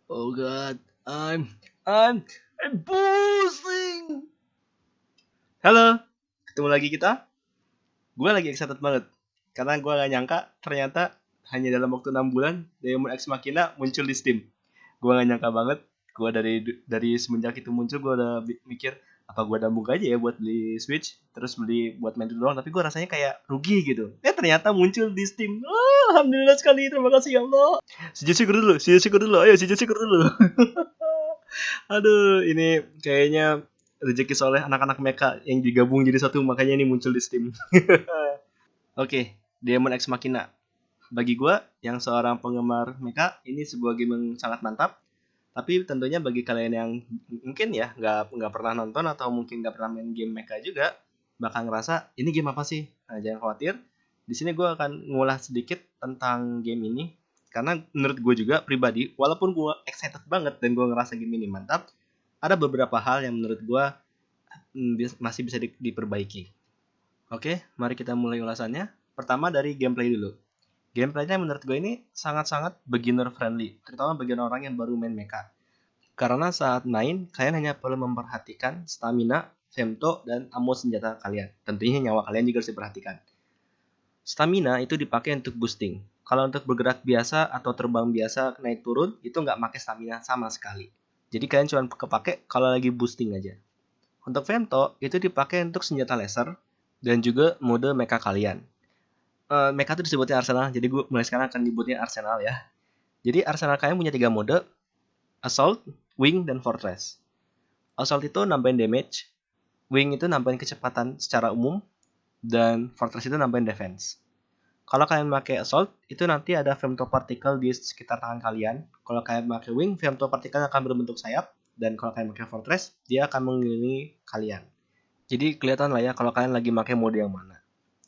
Oh God, I'm boosting. Halo, ketemu lagi kita. Gue lagi excited banget karena gue gak nyangka ternyata hanya dalam waktu 6 bulan Demon X Machina muncul di Steam. Gue gak nyangka banget. Gue dari semenjak itu muncul gue udah mikir apa gue nabung aja ya buat beli Switch, terus beli buat main dulu doang. Tapi gue rasanya kayak rugi gitu. Ternyata muncul di Steam. Alhamdulillah sekali, terima kasih ya Allah. Sujud syukur dulu, ayo sujud syukur dulu. Aduh, ini kayaknya rezeki soleh anak-anak mecha yang digabung jadi satu, makanya ini muncul di Steam. Oke, Demon X Machina. Bagi gue yang seorang penggemar mecha, ini sebuah game yang sangat mantap. Tapi tentunya bagi kalian yang mungkin ya nggak pernah nonton atau mungkin nggak pernah main game mecha juga, bakal ngerasa ini game apa sih? Nah, jangan khawatir. Di sini gue akan ngulas sedikit tentang game ini. Karena menurut gue juga pribadi, walaupun gue excited banget dan gue ngerasa game ini mantap, ada beberapa hal yang menurut gue masih bisa diperbaiki. Oke, mari kita mulai ulasannya. Pertama dari gameplay dulu. Gameplaynya menurut gue ini sangat-sangat beginner friendly, terutama bagi orang yang baru main mecha. Karena saat main, kalian hanya perlu memperhatikan stamina, femto, dan ammo senjata kalian. Tentunya nyawa kalian juga harus diperhatikan. Stamina itu dipakai untuk boosting. Kalau untuk bergerak biasa atau terbang biasa naik turun, itu nggak pakai stamina sama sekali. Jadi kalian cuma kepake kalau lagi boosting aja. Untuk Vento, itu dipakai untuk senjata laser dan juga mode mecha kalian. Mecha itu disebutnya arsenal, jadi gue mulai sekarang akan nyebutnya arsenal ya. Jadi arsenal kalian punya 3 mode, Assault, Wing, dan Fortress. Assault itu nambahin damage, Wing itu nambahin kecepatan secara umum, dan Fortress itu nambahin defense. Kalau kalian pakai Assault, itu nanti ada femtoparticle di sekitar tangan kalian. Kalau kalian pakai Wing, femtoparticle akan berbentuk sayap. Dan kalau kalian pakai Fortress, dia akan mengelilingi kalian. Jadi kelihatan lah ya kalau kalian lagi pakai mode yang mana.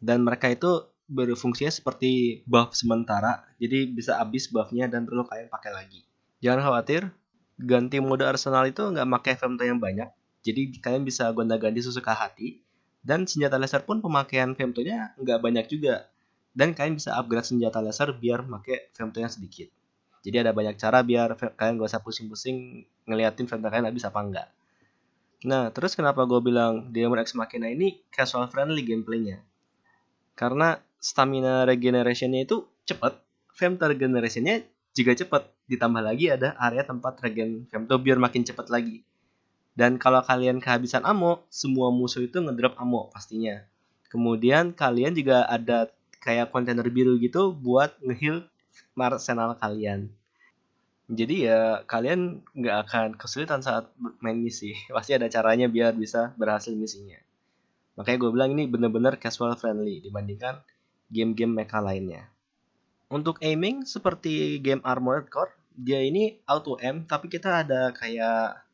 Dan mereka itu berfungsinya seperti buff sementara. Jadi bisa habis buffnya dan perlu kalian pakai lagi. Jangan khawatir, ganti mode arsenal itu nggak pakai femto yang banyak. Jadi kalian bisa gonta-ganti sesuka hati. Dan senjata laser pun pemakaian femtonya nggak banyak juga. Dan kalian bisa upgrade senjata laser biar pakai femto yang sedikit. Jadi ada banyak cara biar kalian gak usah pusing-pusing ngeliatin femto kalian habis apa enggak. Nah, terus kenapa gue bilang Demon X Machina ini casual friendly gameplaynya? Karena stamina regeneration-nya itu cepat, femto regeneration-nya juga cepat. Ditambah lagi ada area tempat regen femto biar makin cepat lagi. Dan kalau kalian kehabisan ammo, semua musuh itu ngedrop ammo pastinya. Kemudian kalian juga ada kayak kontainer biru gitu buat ngeheal arsenal kalian. Jadi ya kalian nggak akan kesulitan saat main misi. Pasti ada caranya biar bisa berhasil misinya. Makanya gue bilang ini bener-bener casual friendly dibandingkan game-game mecha lainnya. Untuk aiming seperti game Armored Core, dia ini auto aim tapi kita ada kayak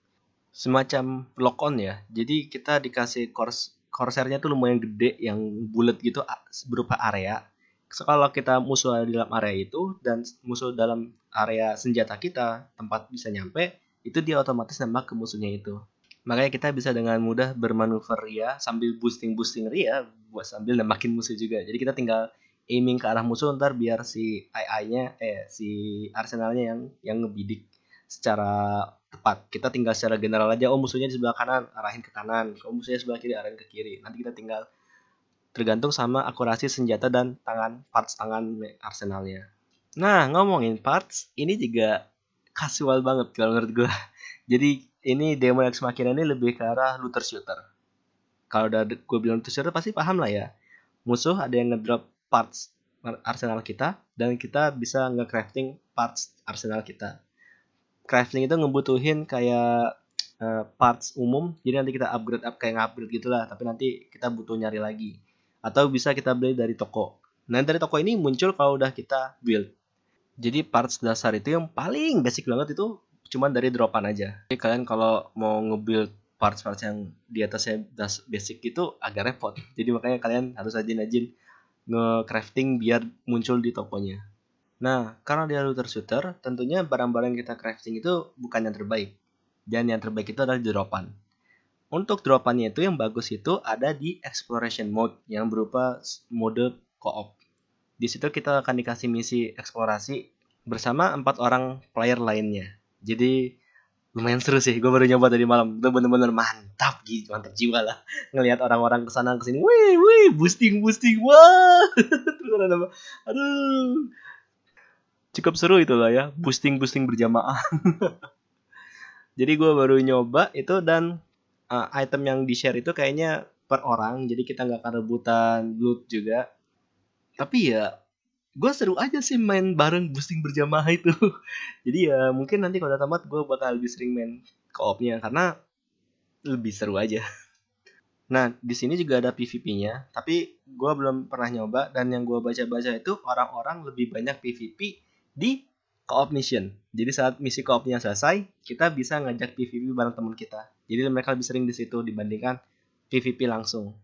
semacam lock on ya. Jadi kita dikasih corsairnya tuh lumayan gede yang bulat gitu berupa area. So, kalau kita musuh di dalam area itu dan musuh dalam area senjata kita tempat bisa nyampe, itu dia otomatis nembak ke musuhnya itu. Makanya kita bisa dengan mudah bermanuver Ria sambil boosting Ria buat sambil nembakin musuh juga. Jadi kita tinggal aiming ke arah musuh ntar biar si AI-nya si arsenalnya yang ngebidik secara tepat. Kita tinggal secara general aja, oh musuhnya di sebelah kanan, arahin ke kanan. Oh musuhnya sebelah kiri, arahin ke kiri. Nanti kita tinggal tergantung sama akurasi senjata dan parts tangan arsenalnya. Nah, ngomongin parts, ini juga casual banget kalau menurut gue. Jadi ini Demon X Machina ini lebih ke arah looter shooter. Kalau udah gue bilang looter shooter pasti paham lah ya. Musuh ada yang ngedrop parts arsenal kita dan kita bisa nge-crafting parts arsenal kita. Crafting itu ngebutuhin kayak parts umum, jadi nanti kita kayak upgrade gitulah, tapi nanti kita butuh nyari lagi. Atau bisa kita beli dari toko. Nah, dari toko ini muncul kalau udah kita build. Jadi parts dasar itu yang paling basic banget itu cuma dari dropan aja. Jadi kalian kalau mau nge-build parts-parts yang di atasnya basic itu agak repot. Jadi makanya kalian harus rajin-rajin nge-crafting biar muncul di tokonya. Nah, karena dia looter shooter, tentunya barang-barang yang kita crafting itu bukan yang terbaik. Dan yang terbaik itu adalah dropan. Untuk dropannya itu yang bagus itu ada di exploration mode yang berupa mode co-op. Di situ kita akan dikasih misi eksplorasi bersama 4 orang player lainnya. Jadi lumayan seru sih. Gue baru nyoba tadi malam. Itu bener-bener mantap gitu, mantap jiwa lah. Ngelihat orang-orang kesana kesini, wih, boosting, wah. Terus ada apa? Aduh, cukup seru itu lah ya, boosting berjamaah. Jadi gue baru nyoba itu dan item yang di share itu kayaknya per orang, jadi kita nggak akan rebutan loot juga. Tapi ya gue seru aja sih main bareng boosting berjamaah itu. Jadi ya mungkin nanti kalau udah tamat gue bakal lebih sering main co-opnya karena lebih seru aja. Nah, di sini juga ada PvP-nya, tapi gue belum pernah nyoba dan yang gue baca-baca itu orang-orang lebih banyak PvP di co-op mission. Jadi saat misi co-opnya selesai, kita bisa ngajak PvP bareng teman kita. Jadi mereka lebih sering di situ dibandingkan PvP langsung.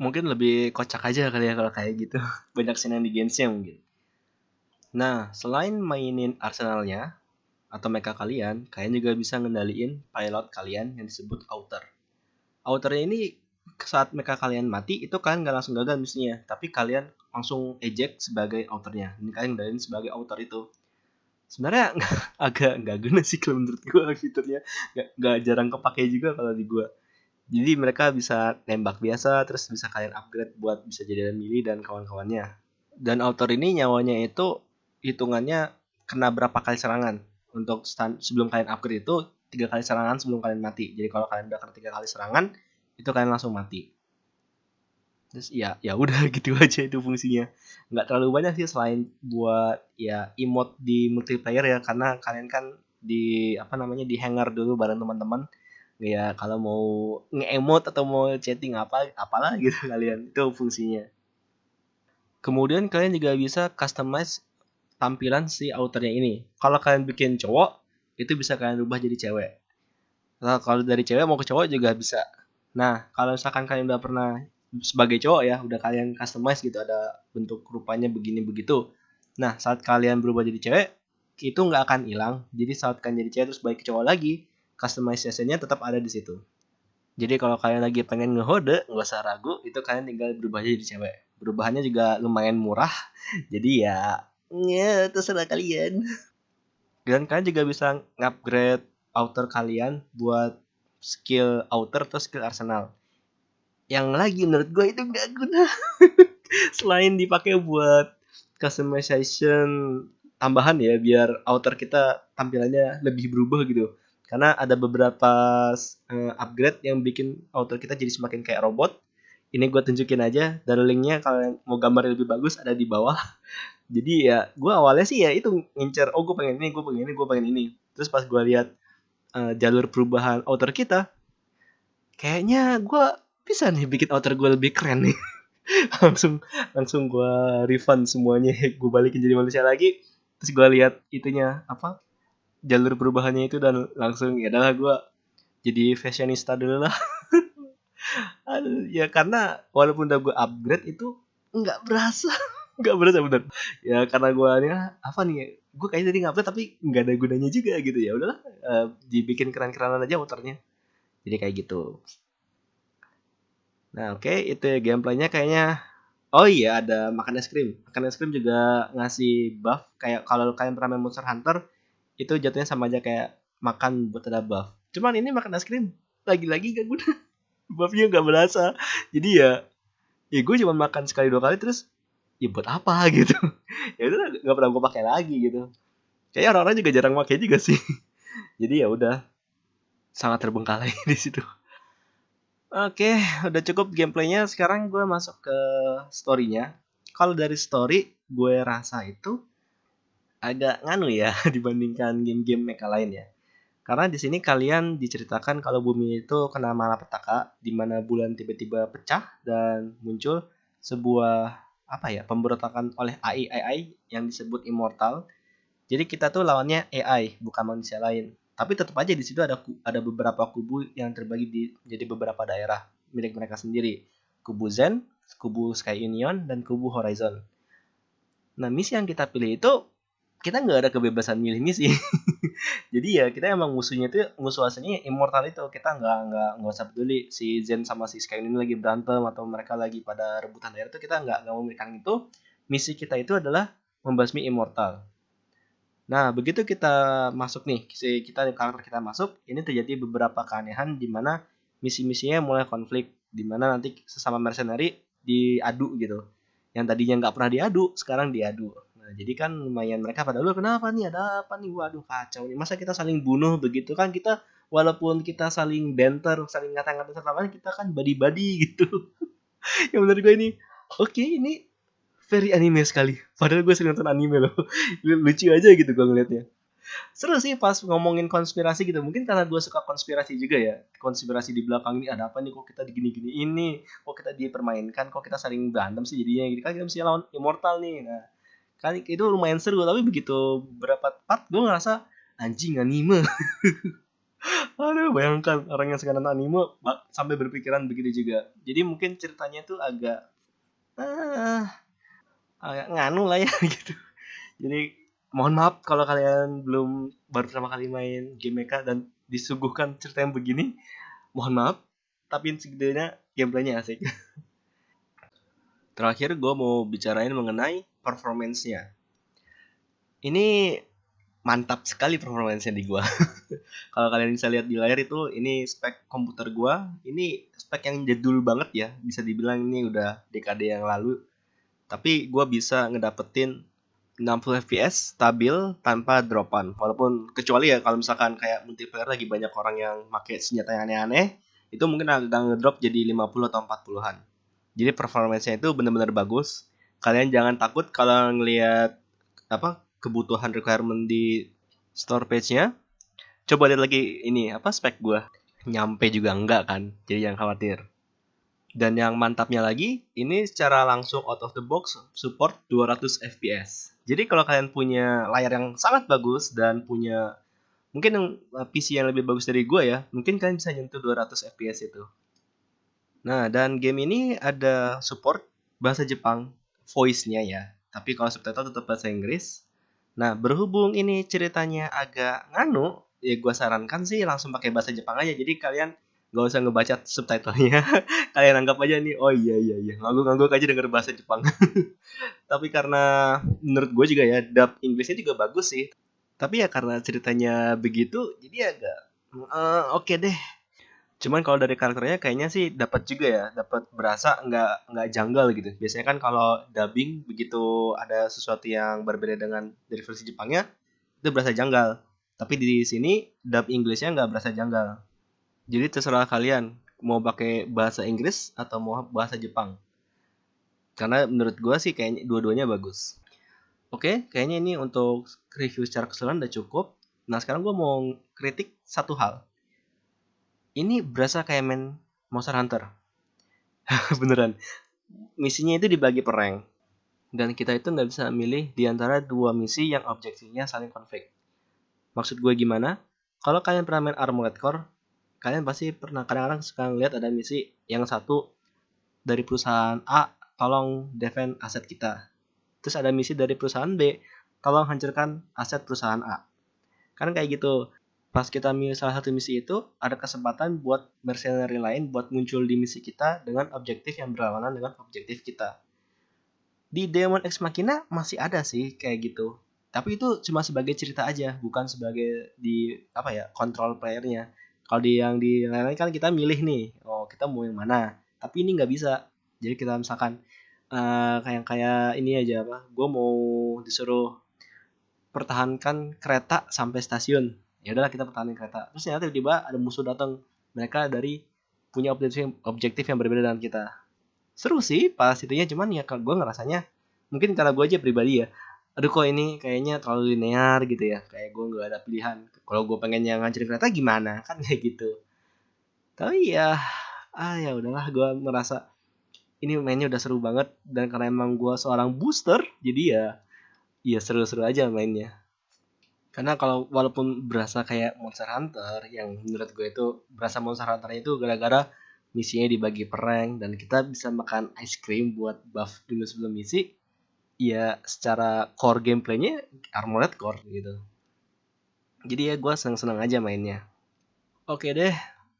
Mungkin lebih kocak aja kali ya kalau kayak gitu. Banyak senang di gamesnya mungkin. Nah, selain mainin arsenalnya atau mecha kalian juga bisa ngendaliin pilot kalian yang disebut outer. Outernya ini saat mecha kalian mati itu kalian nggak langsung gagal misinya, tapi kalian langsung eject sebagai outernya. Ini kalian ngendaliin sebagai outer itu. Sebenarnya agak nggak guna sih kalau menurut gue fiturnya, nggak jarang kepake juga kalau di gue. Jadi mereka bisa nembak biasa, terus bisa kalian upgrade buat bisa jadi melee dan kawan-kawannya. Dan outer ini nyawanya itu hitungannya kena berapa kali serangan. Untuk sebelum kalian upgrade itu 3 kali serangan sebelum kalian mati. Jadi kalau kalian udah kena 3 kali serangan, itu kalian langsung mati. Terus ya udah gitu aja itu fungsinya. Nggak terlalu banyak sih selain buat ya emote di multiplayer ya, karena kalian kan di di hangar dulu bareng teman-teman. Ya kalau mau nge-emote atau mau chatting apalah gitu kalian, itu fungsinya. Kemudian kalian juga bisa customize tampilan si outernya ini. Kalau kalian bikin cowok, itu bisa kalian rubah jadi cewek. Nah, kalau dari cewek mau ke cowok juga bisa. Nah, kalau misalkan kalian udah pernah sebagai cowok ya, udah kalian customize gitu, ada bentuk rupanya begini begitu. Nah, saat kalian berubah jadi cewek, itu nggak akan hilang. Jadi saat kalian jadi cewek terus balik ke cowok lagi, customization-nya tetap ada di situ. Jadi kalau kalian lagi pengen ngehode, nggak usah ragu, itu kalian tinggal berubah jadi cewek. Perubahannya juga lumayan murah, jadi ya terserah kalian. Dan kalian juga bisa ngupgrade outer kalian buat skill outer atau skill arsenal. Yang lagi menurut gue itu nggak guna. Selain dipakai buat customization tambahan ya, biar outer kita tampilannya lebih berubah gitu. Karena ada beberapa upgrade yang bikin outer kita jadi semakin kayak robot. Ini gue tunjukin aja, dari linknya kalau mau gambar lebih bagus ada di bawah. Jadi ya gue awalnya sih ya itu ngincer, oh gue pengen ini, gue pengen ini. Terus pas gue lihat jalur perubahan outer kita, kayaknya gue bisa nih bikin outer gue lebih keren nih. langsung langsung gue refund semuanya, gue balikin jadi manusia lagi. Terus gue lihat itunya jalur perubahannya itu, dan langsung ya adalah gue jadi fashionista dulu lah. Ya karena walaupun udah gue upgrade itu nggak berasa. Nggak berasa bener ya, karena gue gue kayaknya tadi ngupgrade tapi nggak ada gunanya juga gitu. Ya udahlah, dibikin keren-kerenan aja motornya, jadi kayak gitu. Nah oke, itu ya gameplaynya kayaknya. Oh iya, ada makan es krim. Makan es krim juga ngasih buff. Kayak kalau kalian pernah main Monster Hunter, itu jatuhnya sama aja kayak makan buat ada buff. Cuman ini makan es krim lagi-lagi gak guna. Buffnya gak berasa. Jadi ya gue cuma makan sekali 2 kali terus ya buat apa gitu. Ya udah nggak pernah gue pakai lagi gitu. Kayaknya orang-orang juga jarang pakai juga sih. Jadi ya udah, sangat terbengkalai di situ. Oke, udah cukup gameplaynya. Sekarang gue masuk ke story-nya. Kalau dari story, gue rasa itu agak nganu ya dibandingkan game-game mecha lain ya. Karena di sini kalian diceritakan kalau bumi itu kena malapetaka, di mana bulan tiba-tiba pecah dan muncul sebuah pemberontakan oleh AI yang disebut immortal. Jadi kita tuh lawannya AI, bukan manusia lain. Tapi tetap aja di situ ada beberapa kubu yang terbagi jadi beberapa daerah milik mereka sendiri. Kubu Zen, kubu Sky Union, dan kubu Horizon. Nah, misi yang kita pilih itu kita nggak ada kebebasan milih misi. Jadi ya kita emang musuh aslinya immortal itu. Kita nggak usah peduli si Zen sama si Sky Union lagi berantem atau mereka lagi pada rebutan daerah itu, kita nggak memikirkan itu. Misi kita itu adalah membasmi immortal. Nah, begitu kita masuk nih, karakter kita masuk, ini terjadi beberapa keanehan di mana misi-misinya mulai konflik, di mana nanti sesama mercenary diadu gitu. Yang tadinya nggak pernah diadu, sekarang diadu. Nah, jadi kan lumayan mereka pada lu kenapa nih, ada apa nih, waduh kacau nih. Masa kita saling bunuh begitu kan, kita walaupun kita saling banter, saling ngata-ngatain satu sama lain, kita kan buddy-buddy gitu. Yang menurut gue ini, oke, ini very anime sekali. Padahal gue sering nonton anime loh. Lucu aja gitu gue ngeliatnya. Seru sih pas ngomongin konspirasi gitu. Mungkin karena gue suka konspirasi juga ya. Konspirasi di belakang ini ada apa nih, kok kita digini-gini ini, kok kita dipermainkan, kok kita saling berantem sih jadinya gitu kan, kita mesti lawan immortal nih. Nah, kan itu lumayan seru, tapi begitu berapa part gue ngerasa anjing anime. Aduh, bayangkan orang yang suka nonton anime sampai berpikiran begitu juga. Jadi mungkin ceritanya tuh ah, agak nganu lah ya gitu. Jadi mohon maaf kalau kalian baru pertama kali main game Mecha dan disuguhkan cerita yang begini, mohon maaf. Tapi setidaknya gameplaynya asik. Terakhir gue mau bicarain mengenai performance-nya. Ini mantap sekali performance-nya di gua. Kalau kalian bisa lihat di layar itu, ini spek komputer gua. Ini spek yang jadul banget ya. Bisa dibilang ini udah dekade yang lalu. Tapi gua bisa ngedapetin 60 fps stabil tanpa dropan. Walaupun kecuali ya kalau misalkan kayak multiplayer lagi banyak orang yang pakai senjata yang aneh-aneh, itu mungkin agak ngedrop jadi 50 atau 40-an. Jadi performance-nya itu benar-benar bagus. Kalian jangan takut kalau ngelihat kebutuhan requirement di store page-nya. Coba lihat lagi ini spek gua. Nyampe juga enggak kan. Jadi jangan khawatir. Dan yang mantapnya lagi, ini secara langsung out of the box support 200 fps. Jadi kalau kalian punya layar yang sangat bagus dan punya mungkin yang PC yang lebih bagus dari gue ya, mungkin kalian bisa nyentuh 200 fps itu. Nah, dan game ini ada support bahasa Jepang voice-nya ya. Tapi kalau subtitle tetap bahasa Inggris. Nah, berhubung ini ceritanya agak nganu, ya gue sarankan sih langsung pakai bahasa Jepang aja. Jadi kalian gak usah ngebaca subtitlenya. Kalian anggap aja nih, oh iya, ngangguk-ngangguk aja denger bahasa Jepang. Tapi karena menurut gue juga ya, dub Inggrisnya juga bagus sih. Tapi ya karena ceritanya begitu, jadi agak oke deh. Cuman kalau dari karakternya kayaknya sih dapat juga ya, dapat berasa nggak janggal gitu. Biasanya kan kalau dubbing begitu ada sesuatu yang berbeda dengan dari versi Jepangnya, itu berasa janggal. Tapi di sini dub Inggrisnya nggak berasa janggal. Jadi terserah kalian mau pakai bahasa Inggris atau mau bahasa Jepang. Karena menurut gue sih kayaknya dua-duanya bagus. Oke, kayaknya ini untuk review secara keseluruhan udah cukup. Nah, sekarang gue mau kritik satu hal. Ini berasa kayak main Monster Hunter. Beneran. Misinya itu dibagi per rank. Dan kita itu nggak bisa milih di antara dua misi yang objektifnya saling konflik. Maksud gue gimana? Kalau kalian pernah main Armored Core, kalian pasti pernah kadang-kadang suka ngeliat ada misi yang satu dari perusahaan A, tolong defend aset kita. Terus ada misi dari perusahaan B, tolong hancurkan aset perusahaan A. Kan kayak gitu. Pas kita milih salah satu misi itu, ada kesempatan buat mercenary lain buat muncul di misi kita dengan objektif yang berlawanan dengan objektif kita. Di Demon Ex Machina masih ada sih kayak gitu. Tapi itu cuma sebagai cerita aja, bukan sebagai di control playernya. Kalau di lain-lain kan kita milih nih, oh kita mau yang mana. Tapi ini nggak bisa. Jadi kita misalkan kayak ini aja gue mau disuruh pertahankan kereta sampai stasiun. Ya udahlah kita pertahanin kereta. Terus ternyata tiba-tiba ada musuh datang. Mereka punya objektif yang berbeda dengan kita. Seru sih pas itunya, cuman ya kalau gue ngerasanya mungkin karena gue aja pribadi ya. Aduh kok ini kayaknya terlalu linear gitu ya. Kayak gue nggak ada pilihan. Kalau gue pengen yang ngancurin kereta gimana kan kayak gitu. Tapi ya ya udahlah, gue merasa ini mainnya udah seru banget, dan karena emang gue seorang booster jadi ya seru-seru aja mainnya. Karena kalau walaupun berasa kayak Monster Hunter, yang menurut gue itu berasa Monster Hunter itu gara-gara misinya dibagi per rank dan kita bisa makan ice cream buat buff dulu sebelum misi. Ya secara core gameplaynya Armored Core gitu. Jadi ya gue seneng-seneng aja mainnya. Oke deh,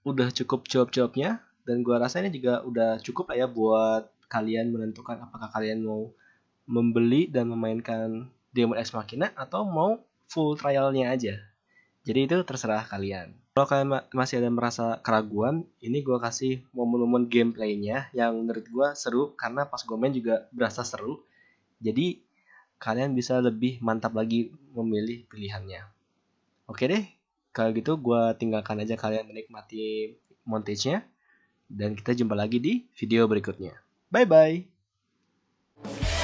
udah cukup jawab-jawabnya, dan gue rasa ini juga udah cukup lah ya buat kalian menentukan apakah kalian mau membeli dan memainkan Demon Ex Machina atau mau full trialnya aja. Jadi itu terserah kalian. Kalau kalian masih ada merasa keraguan, ini gue kasih momen-momen gameplaynya yang menurut gue seru karena pas gue main juga berasa seru. Jadi kalian bisa lebih mantap lagi memilih pilihannya. Oke deh, kalau gitu gue tinggalkan aja kalian menikmati montage-nya. Dan kita jumpa lagi di video berikutnya. Bye-bye!